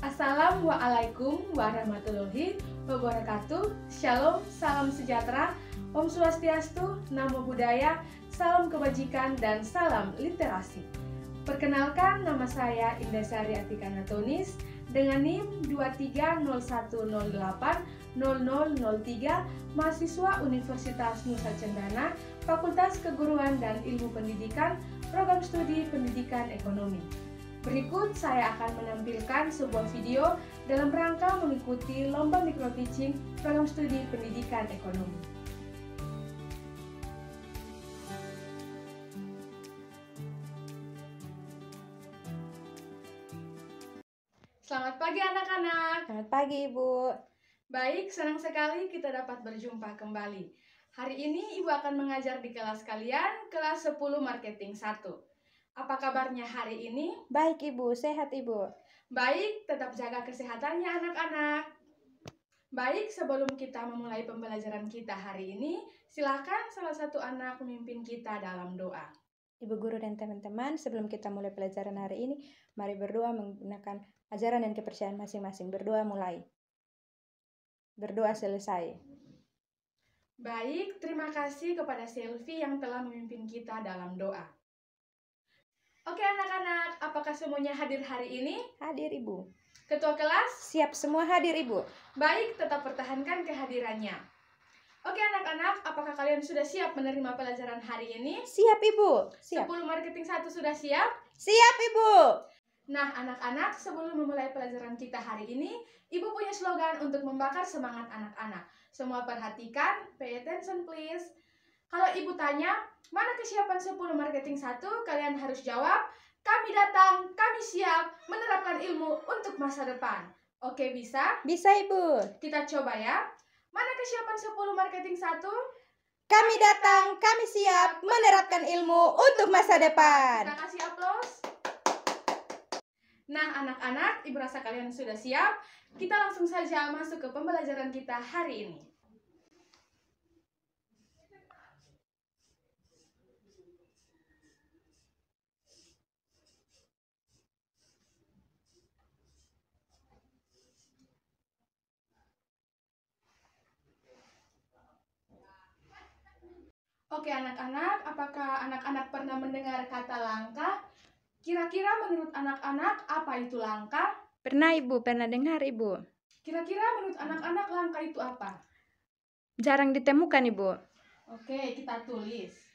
Assalamualaikum warahmatullahi wabarakatuh. Shalom, salam sejahtera, Om Swastiastu, Namo Buddhaya, salam kebajikan, dan salam literasi. Perkenalkan, nama saya Indasari Atika Natonis dengan NIM 2301080003, mahasiswa Universitas Nusa Cendana, Fakultas Keguruan dan Ilmu Pendidikan, Program Studi Pendidikan Ekonomi. Berikut saya akan menampilkan sebuah video dalam rangka mengikuti Lomba Micro Teaching Program Studi Pendidikan Ekonomi. Selamat pagi anak-anak. Selamat pagi, Ibu. Baik, senang sekali kita dapat berjumpa kembali. Hari ini Ibu akan mengajar di kelas kalian, kelas 10 Marketing 1. Apa kabarnya hari ini? Baik, Ibu. Sehat, Ibu. Baik, tetap jaga kesehatannya anak-anak. Baik, sebelum kita memulai pembelajaran kita hari ini, silakan salah satu anak memimpin kita dalam doa. Ibu guru dan teman-teman, sebelum kita mulai pelajaran hari ini, mari berdoa menggunakan ajaran dan kepercayaan masing-masing. Berdoa mulai. Berdoa selesai. Baik, terima kasih kepada Selvi yang telah memimpin kita dalam doa. Oke anak-anak, apakah semuanya hadir hari ini? Hadir, Ibu. Ketua kelas? Siap semua hadir, Ibu. Baik, tetap pertahankan kehadirannya. Oke anak-anak, apakah kalian sudah siap menerima pelajaran hari ini? Siap, Ibu. Siap. 10 Marketing 1 sudah siap? Siap, Ibu. Nah anak-anak, sebelum memulai pelajaran kita hari ini, Ibu punya slogan untuk membakar semangat anak-anak. Semua perhatikan, pay attention please. Kalau Ibu tanya, mana kesiapan 10 Marketing 1? Kalian harus jawab, kami datang, kami siap menerapkan ilmu untuk masa depan. Oke, bisa? Bisa, Ibu. Kita coba ya. Mana kesiapan 10 Marketing 1? Kami datang, kami siap menerapkan ilmu untuk masa depan. Kita kasih aplaus. Nah anak-anak, Ibu rasa kalian sudah siap. Kita langsung saja masuk ke pembelajaran kita hari ini. Oke anak-anak, apakah anak-anak pernah mendengar kata langkah? Kira-kira menurut anak-anak apa itu langkah? Pernah, Ibu. Pernah dengar, Ibu. Kira-kira menurut anak-anak langkah itu apa? Jarang ditemukan, Ibu. Oke, kita tulis.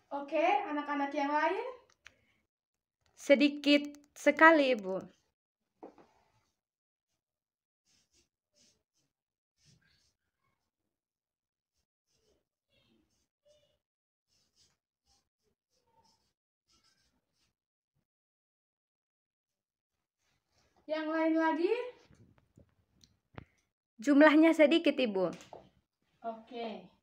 Oke, anak-anak yang lain? Sedikit sekali, Ibu. Yang lain lagi? Jumlahnya sedikit, Ibu. Oke.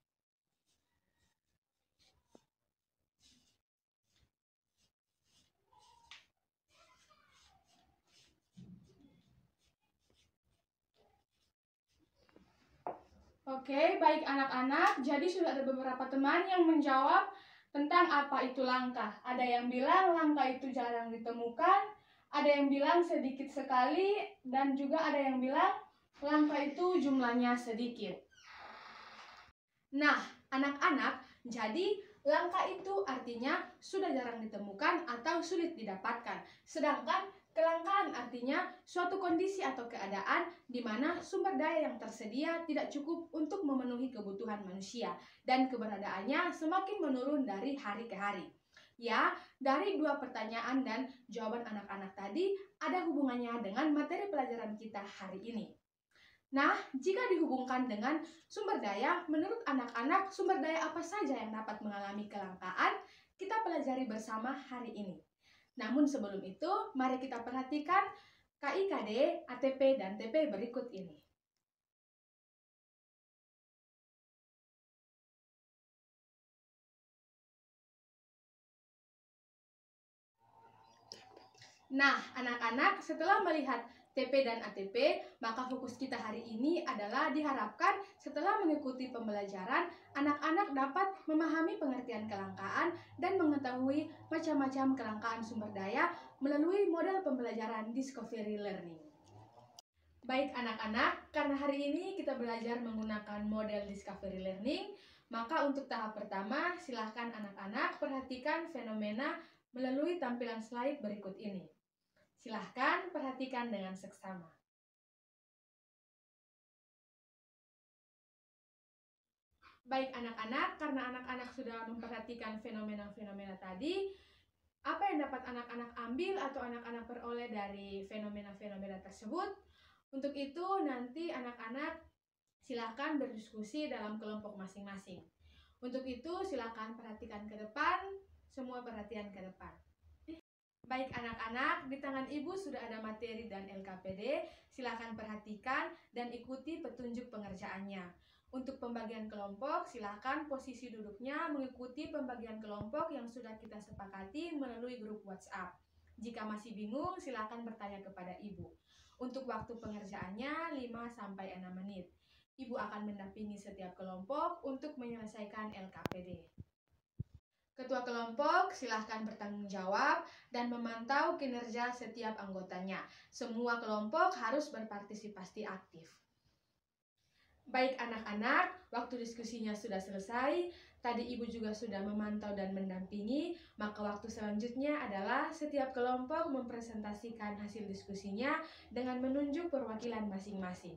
Oke, baik anak-anak. Jadi sudah ada beberapa teman yang menjawab tentang apa itu langkah. Ada yang bilang langkah itu jarang ditemukan, ada yang bilang sedikit sekali, dan juga ada yang bilang langkah itu jumlahnya sedikit. Nah, anak-anak, jadi langkah itu artinya sudah jarang ditemukan atau sulit didapatkan. Sedangkan kelangkaan artinya suatu kondisi atau keadaan di mana sumber daya yang tersedia tidak cukup untuk memenuhi kebutuhan manusia dan keberadaannya semakin menurun dari hari ke hari. Ya, dari dua pertanyaan dan jawaban anak-anak tadi ada hubungannya dengan materi pelajaran kita hari ini. Nah, jika dihubungkan dengan sumber daya, menurut anak-anak sumber daya apa saja yang dapat mengalami kelangkaan, kita pelajari bersama hari ini. Namun sebelum itu, mari kita perhatikan KIKD, ATP, dan TP berikut ini. Nah, anak-anak setelah melihat TP dan ATP, maka fokus kita hari ini adalah diharapkan setelah mengikuti pembelajaran, anak-anak dapat memahami pengertian kelangkaan dan mengetahui macam-macam kelangkaan sumber daya melalui model pembelajaran Discovery Learning. Baik anak-anak, karena hari ini kita belajar menggunakan model Discovery Learning, maka untuk tahap pertama, silahkan anak-anak perhatikan fenomena melalui tampilan slide berikut ini. Silahkan perhatikan dengan seksama. Baik anak-anak, karena anak-anak sudah memperhatikan fenomena-fenomena tadi, apa yang dapat anak-anak ambil atau anak-anak peroleh dari fenomena-fenomena tersebut? Untuk itu nanti anak-anak silahkan berdiskusi dalam kelompok masing-masing. Untuk itu silahkan perhatikan ke depan, semua perhatian ke depan. Baik anak-anak, di tangan ibu sudah ada materi dan LKPD, silakan perhatikan dan ikuti petunjuk pengerjaannya. Untuk pembagian kelompok, silakan posisi duduknya mengikuti pembagian kelompok yang sudah kita sepakati melalui grup WhatsApp. Jika masih bingung, silakan bertanya kepada ibu. Untuk waktu pengerjaannya 5-6 menit. Ibu akan mendampingi setiap kelompok untuk menyelesaikan LKPD. Ketua kelompok silahkan bertanggung jawab dan memantau kinerja setiap anggotanya. Semua kelompok harus berpartisipasi aktif. Baik anak-anak, waktu diskusinya sudah selesai. Tadi ibu juga sudah memantau dan mendampingi. Maka waktu selanjutnya adalah setiap kelompok mempresentasikan hasil diskusinya dengan menunjuk perwakilan masing-masing.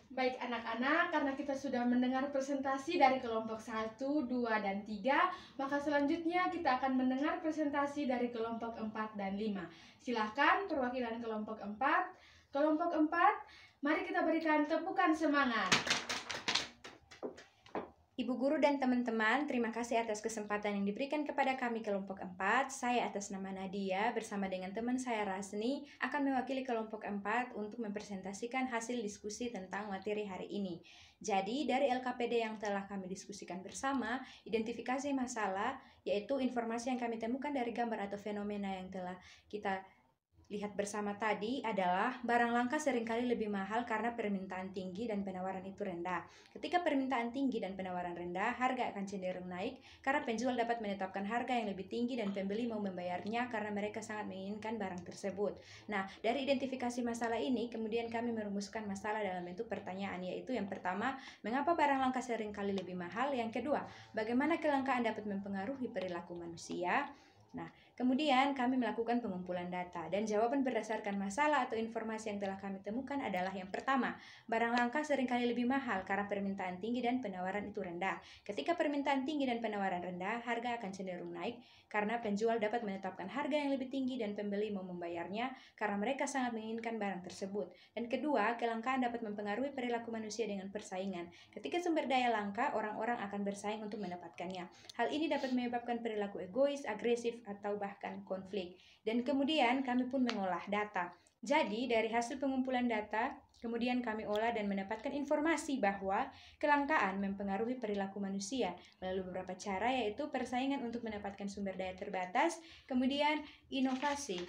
Baik anak-anak, karena kita sudah mendengar presentasi dari kelompok 1, 2, dan 3, maka selanjutnya kita akan mendengar presentasi dari kelompok 4 dan 5. Silahkan perwakilan kelompok 4. Kelompok 4, mari kita berikan tepukan semangat. Ibu guru dan teman-teman, terima kasih atas kesempatan yang diberikan kepada kami kelompok 4. Saya atas nama Nadia bersama dengan teman saya Rasni akan mewakili kelompok 4 untuk mempresentasikan hasil diskusi tentang materi hari ini. Jadi dari LKPD yang telah kami diskusikan bersama, identifikasi masalah yaitu informasi yang kami temukan dari gambar atau fenomena yang telah kita lihat bersama tadi adalah barang langka seringkali lebih mahal karena permintaan tinggi dan penawaran itu rendah. Ketika permintaan tinggi dan penawaran rendah, harga akan cenderung naik karena penjual dapat menetapkan harga yang lebih tinggi dan pembeli mau membayarnya karena mereka sangat menginginkan barang tersebut. Nah, dari identifikasi masalah ini, kemudian kami merumuskan masalah dalam bentuk pertanyaan, yaitu yang pertama, mengapa barang langka seringkali lebih mahal? Yang kedua, bagaimana kelangkaan dapat mempengaruhi perilaku manusia? Nah, kemudian kami melakukan pengumpulan data dan jawaban berdasarkan masalah atau informasi yang telah kami temukan adalah yang pertama, barang langka seringkali lebih mahal karena permintaan tinggi dan penawaran itu rendah. Ketika permintaan tinggi dan penawaran rendah, harga akan cenderung naik karena penjual dapat menetapkan harga yang lebih tinggi dan pembeli mau membayarnya karena mereka sangat menginginkan barang tersebut. Dan kedua, kelangkaan dapat mempengaruhi perilaku manusia dengan persaingan. Ketika sumber daya langka, orang-orang akan bersaing untuk mendapatkannya. Hal ini dapat menyebabkan perilaku egois, agresif, atau bahkan konflik. Dan kemudian kami pun mengolah data. Jadi dari hasil pengumpulan data, kemudian kami olah dan mendapatkan informasi bahwa kelangkaan mempengaruhi perilaku manusia melalui beberapa cara, yaitu persaingan untuk mendapatkan sumber daya terbatas, kemudian inovasi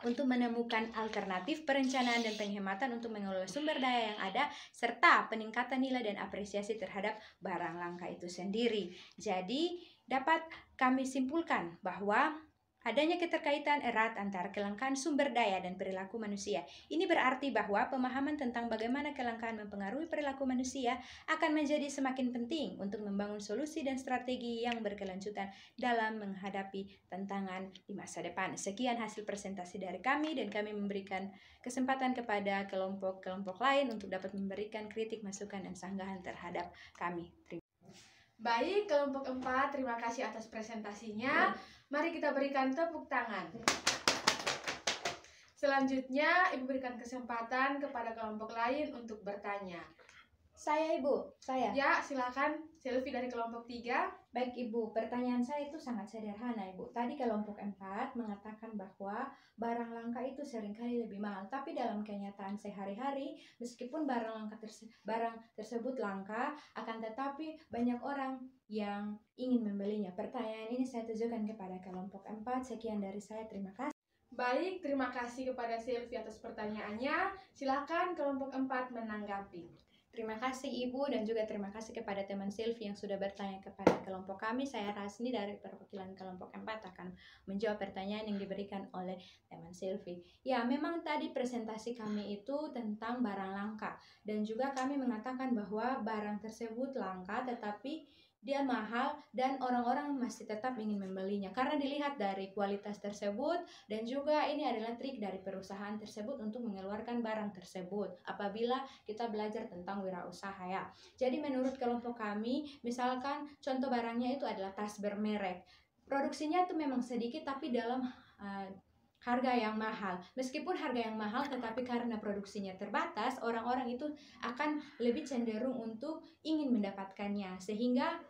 untuk menemukan alternatif, perencanaan dan penghematan untuk mengelola sumber daya yang ada, serta peningkatan nilai dan apresiasi terhadap barang langka itu sendiri. Jadi dapat kami simpulkan bahwa adanya keterkaitan erat antara kelangkaan sumber daya dan perilaku manusia. Ini berarti bahwa pemahaman tentang bagaimana kelangkaan mempengaruhi perilaku manusia akan menjadi semakin penting untuk membangun solusi dan strategi yang berkelanjutan dalam menghadapi tantangan di masa depan. Sekian hasil presentasi dari kami dan kami memberikan kesempatan kepada kelompok-kelompok lain untuk dapat memberikan kritik, masukan, dan sanggahan terhadap kami. Baik, kelompok 4, terima kasih atas presentasinya. Mari kita berikan tepuk tangan. Selanjutnya, Ibu berikan kesempatan kepada kelompok lain untuk bertanya. Saya Ibu, saya. Ya, silakan Selvi dari kelompok 3. Baik Ibu, pertanyaan saya itu sangat sederhana Ibu. Tadi kelompok 4 mengatakan bahwa barang langka itu seringkali lebih mahal. Tapi dalam kenyataan sehari-hari, meskipun barang tersebut langka, akan tetapi banyak orang yang ingin membelinya. Pertanyaan ini saya tujukan kepada kelompok 4. Sekian dari saya, terima kasih. Baik, terima kasih kepada Sylvie atas pertanyaannya. Silakan kelompok 4 menanggapi. Terima kasih Ibu dan juga terima kasih kepada teman Sylvie yang sudah bertanya kepada kelompok kami. Saya Rasni dari perwakilan kelompok 4 akan menjawab pertanyaan yang diberikan oleh teman Sylvie. Ya, memang tadi presentasi kami itu tentang barang langka dan juga kami mengatakan bahwa barang tersebut langka tetapi dia mahal dan orang-orang masih tetap ingin membelinya karena dilihat dari kualitas tersebut dan juga ini adalah trik dari perusahaan tersebut untuk mengeluarkan barang tersebut apabila kita belajar tentang wirausaha ya. Jadi menurut kelompok kami, misalkan contoh barangnya itu adalah tas bermerek. Produksinya itu memang sedikit tapi dalam harga yang mahal. Meskipun harga yang mahal tetapi karena produksinya terbatas, orang-orang itu akan lebih cenderung untuk ingin mendapatkannya. Sehingga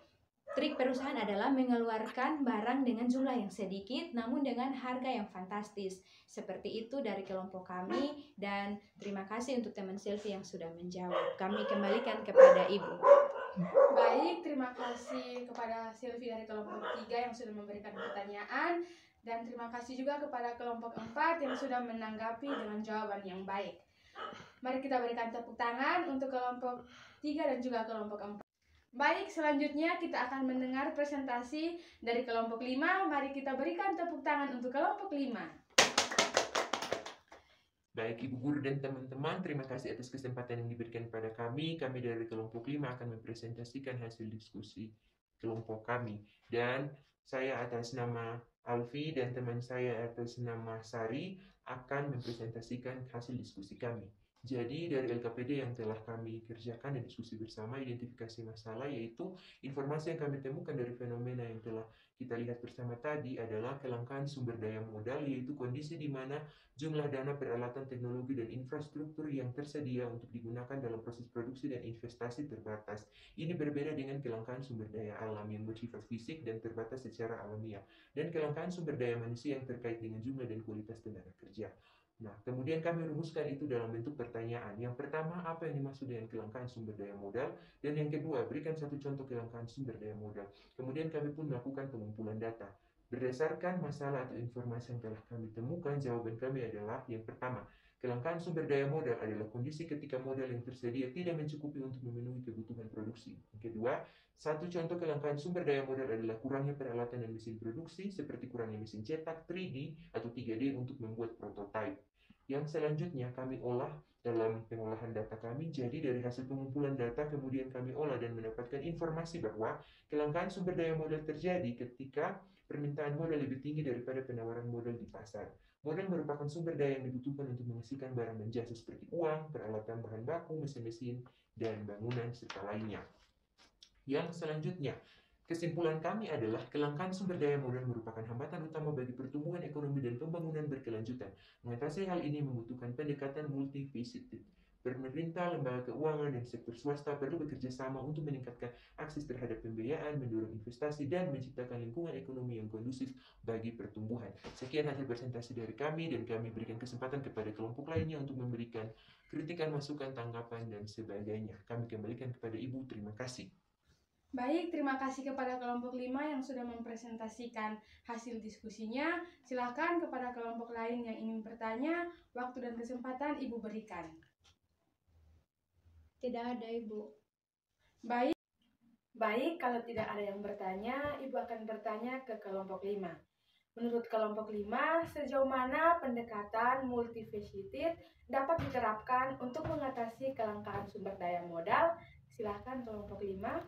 trik perusahaan adalah mengeluarkan barang dengan jumlah yang sedikit namun dengan harga yang fantastis. Seperti itu dari kelompok kami dan terima kasih untuk teman Sylvie yang sudah menjawab. Kami kembalikan kepada Ibu. Baik, terima kasih kepada Sylvie dari kelompok 3 yang sudah memberikan pertanyaan dan terima kasih juga kepada kelompok 4 yang sudah menanggapi dengan jawaban yang baik. Mari kita berikan tepuk tangan untuk kelompok 3 dan juga kelompok 4. Baik, selanjutnya kita akan mendengar presentasi dari kelompok 5. Mari kita berikan tepuk tangan untuk kelompok 5. Baik Ibu Guru dan teman-teman, terima kasih atas kesempatan yang diberikan kepada kami. Kami dari kelompok 5 akan mempresentasikan hasil diskusi kelompok kami. Dan saya atas nama Alfi dan teman saya atas nama Sari akan mempresentasikan hasil diskusi kami. Jadi dari LKPD yang telah kami kerjakan dan diskusi bersama identifikasi masalah, yaitu informasi yang kami temukan dari fenomena yang telah kita lihat bersama tadi adalah kelangkaan sumber daya modal, yaitu kondisi di mana jumlah dana peralatan teknologi dan infrastruktur yang tersedia untuk digunakan dalam proses produksi dan investasi terbatas. Ini berbeda dengan kelangkaan sumber daya alam yang bersifat fisik dan terbatas secara alamiah, dan kelangkaan sumber daya manusia yang terkait dengan jumlah dan kualitas tenaga kerja. Nah, kemudian kami rumuskan itu dalam bentuk pertanyaan. Yang pertama, apa yang dimaksud dengan kelangkaan sumber daya modal? Dan yang kedua, berikan satu contoh kelangkaan sumber daya modal. Kemudian kami pun melakukan pengumpulan data. Berdasarkan masalah atau informasi yang telah kami temukan, jawaban kami adalah yang pertama, kelangkaan sumber daya modal adalah kondisi ketika modal yang tersedia tidak mencukupi untuk memenuhi kebutuhan produksi. Yang kedua, satu contoh kelangkaan sumber daya modal adalah kurangnya peralatan dan mesin produksi, seperti kurangnya mesin cetak 3D atau 3D untuk membuat prototipe. Yang selanjutnya kami olah dalam pengolahan data kami. Jadi dari hasil pengumpulan data kemudian kami olah dan mendapatkan informasi bahwa kelangkaan sumber daya modal terjadi ketika permintaan modal lebih tinggi daripada penawaran modal di pasar. Modal merupakan sumber daya yang dibutuhkan untuk menghasilkan barang dan jasa seperti uang, peralatan bahan baku, mesin-mesin, dan bangunan serta lainnya. Yang selanjutnya, kesimpulan kami adalah kelangkaan sumber daya modal merupakan hambatan utama bagi pertumbuhan ekonomi dan pembangunan berkelanjutan. Mengatasi hal ini membutuhkan pendekatan multifaceted. Pemerintah, lembaga keuangan, dan sektor swasta perlu bekerja sama untuk meningkatkan akses terhadap pembiayaan, mendorong investasi, dan menciptakan lingkungan ekonomi yang kondusif bagi pertumbuhan. Sekian hasil presentasi dari kami, dan kami berikan kesempatan kepada kelompok lainnya untuk memberikan kritikan, masukan, tanggapan, dan sebagainya. Kami kembalikan kepada Ibu. Terima kasih. Baik, terima kasih kepada kelompok 5 yang sudah mempresentasikan hasil diskusinya. Silakan kepada kelompok lain yang ingin bertanya, waktu dan kesempatan Ibu berikan. Tidak ada Ibu. Baik, kalau tidak ada yang bertanya, Ibu akan bertanya ke kelompok 5. Menurut kelompok 5, sejauh mana pendekatan multifaceted dapat diterapkan untuk mengatasi kelangkaan sumber daya modal? Silakan kelompok 5.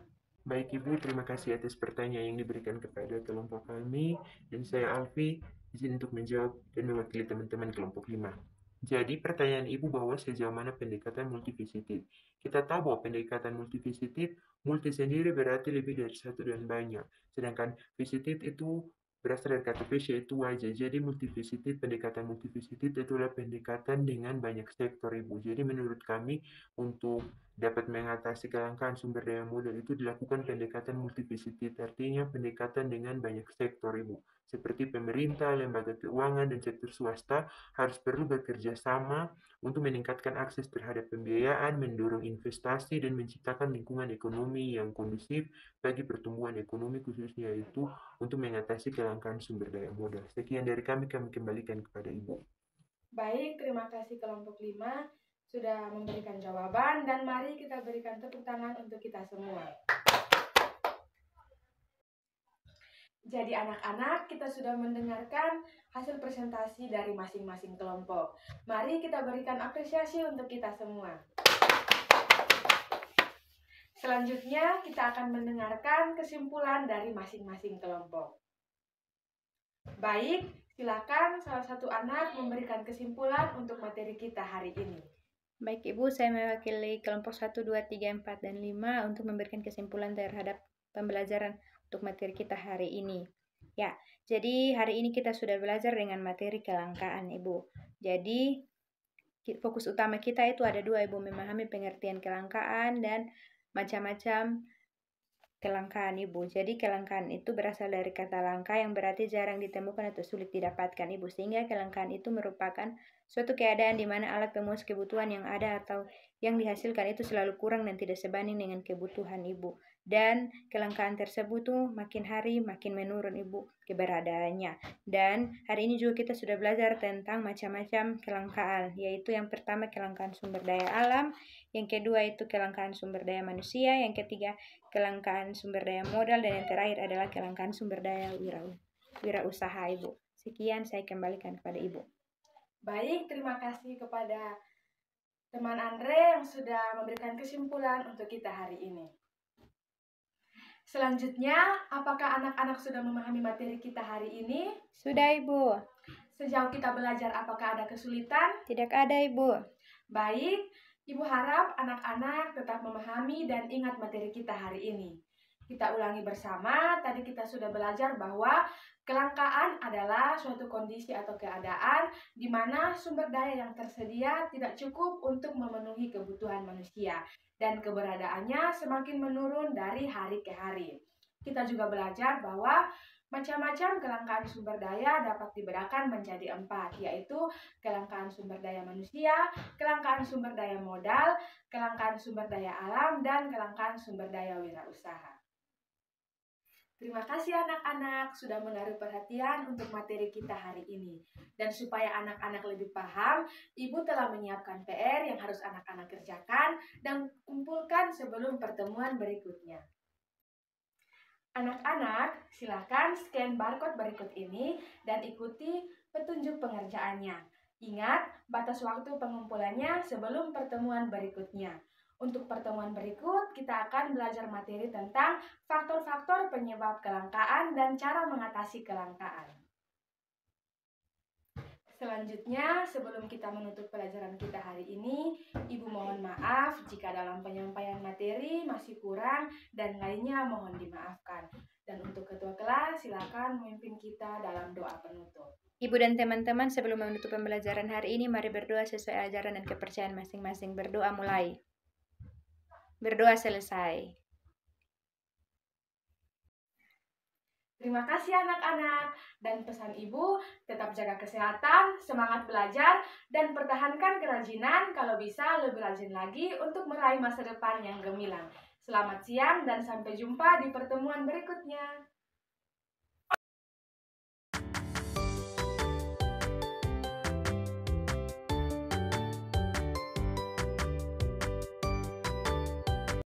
Baik Ibu, terima kasih atas pertanyaan yang diberikan kepada kelompok kami, dan saya Alfi, izin untuk menjawab dan mewakili teman-teman kelompok 5. Jadi pertanyaan Ibu bahwa sejauh mana pendekatan multifaceted. Kita tahu bahwa pendekatan multifaceted, multi sendiri berarti lebih dari satu dan banyak. Sedangkan faceted itu berasal dari kata face yaitu wajah. Jadi pendekatan multifaceted itulah pendekatan dengan banyak sektor Ibu. Jadi menurut kami untuk dapat mengatasi kelangkaan sumber daya modal itu dilakukan pendekatan multifaceted, artinya pendekatan dengan banyak sektor Ibu. seperti pemerintah, lembaga keuangan, dan sektor swasta harus perlu bekerja sama untuk meningkatkan akses terhadap pembiayaan, mendorong investasi, dan menciptakan lingkungan ekonomi yang kondusif bagi pertumbuhan ekonomi, khususnya itu untuk mengatasi kelangkaan sumber daya modal. Sekian dari kami kembalikan kepada Ibu. Baik, terima kasih kelompok 5 sudah memberikan jawaban, dan mari kita berikan tepuk tangan untuk kita semua. Jadi anak-anak, kita sudah mendengarkan hasil presentasi dari masing-masing kelompok. Mari kita berikan apresiasi untuk kita semua. Selanjutnya, kita akan mendengarkan kesimpulan dari masing-masing kelompok. Baik, silakan salah satu anak memberikan kesimpulan untuk materi kita hari ini. Baik Ibu, saya mewakili kelompok 1, 2, 3, 4, dan 5 untuk memberikan kesimpulan terhadap pembelajaran untuk materi kita hari ini. Ya, jadi hari ini kita sudah belajar dengan materi kelangkaan Ibu. Jadi fokus utama kita itu ada 2 Ibu, memahami pengertian kelangkaan dan macam-macam kelangkaan Ibu. Jadi kelangkaan itu berasal dari kata langka yang berarti jarang ditemukan atau sulit didapatkan Ibu. Sehingga kelangkaan itu merupakan suatu keadaan di mana alat pemenuh kebutuhan yang ada atau yang dihasilkan itu selalu kurang dan tidak sebanding dengan kebutuhan Ibu. Dan kelangkaan tersebut tuh makin hari makin menurun Ibu keberadaannya. Dan hari ini juga kita sudah belajar tentang macam-macam kelangkaan, yaitu yang pertama kelangkaan sumber daya alam, yang kedua itu kelangkaan sumber daya manusia, yang ketiga kelangkaan sumber daya modal, dan yang terakhir adalah kelangkaan sumber daya wirausaha Ibu. Sekian, saya kembalikan kepada Ibu. Baik, terima kasih kepada teman Andre yang sudah memberikan kesimpulan untuk kita hari ini. Selanjutnya, apakah anak-anak sudah memahami materi kita hari ini? Sudah Ibu. Sejauh kita belajar, apakah ada kesulitan? Tidak ada Ibu. Baik, Ibu harap anak-anak tetap memahami dan ingat materi kita hari ini. Kita ulangi bersama, tadi kita sudah belajar bahwa kelangkaan adalah suatu kondisi atau keadaan di mana sumber daya yang tersedia tidak cukup untuk memenuhi kebutuhan manusia dan keberadaannya semakin menurun dari hari ke hari. Kita juga belajar bahwa macam-macam kelangkaan sumber daya dapat dibedakan menjadi 4, yaitu kelangkaan sumber daya manusia, kelangkaan sumber daya modal, kelangkaan sumber daya alam, dan kelangkaan sumber daya wirausaha. Terima kasih anak-anak sudah menaruh perhatian untuk materi kita hari ini. Dan supaya anak-anak lebih paham, Ibu telah menyiapkan PR yang harus anak-anak kerjakan dan kumpulkan sebelum pertemuan berikutnya. Anak-anak, silakan scan barcode berikut ini dan ikuti petunjuk pengerjaannya. Ingat, batas waktu pengumpulannya sebelum pertemuan berikutnya. Untuk pertemuan berikut, kita akan belajar materi tentang faktor-faktor penyebab kelangkaan dan cara mengatasi kelangkaan. Selanjutnya, sebelum kita menutup pelajaran kita hari ini, Ibu mohon maaf jika dalam penyampaian materi masih kurang dan lainnya mohon dimaafkan. Dan untuk ketua kelas, silakan memimpin kita dalam doa penutup. Ibu dan teman-teman, sebelum menutup pembelajaran hari ini, mari berdoa sesuai ajaran dan kepercayaan masing-masing. Berdoa mulai. Berdoa selesai. Terima kasih anak-anak, dan pesan Ibu tetap jaga kesehatan, semangat belajar, dan pertahankan kerajinan, kalau bisa lebih rajin lagi untuk meraih masa depan yang gemilang. Selamat siang dan sampai jumpa di pertemuan berikutnya.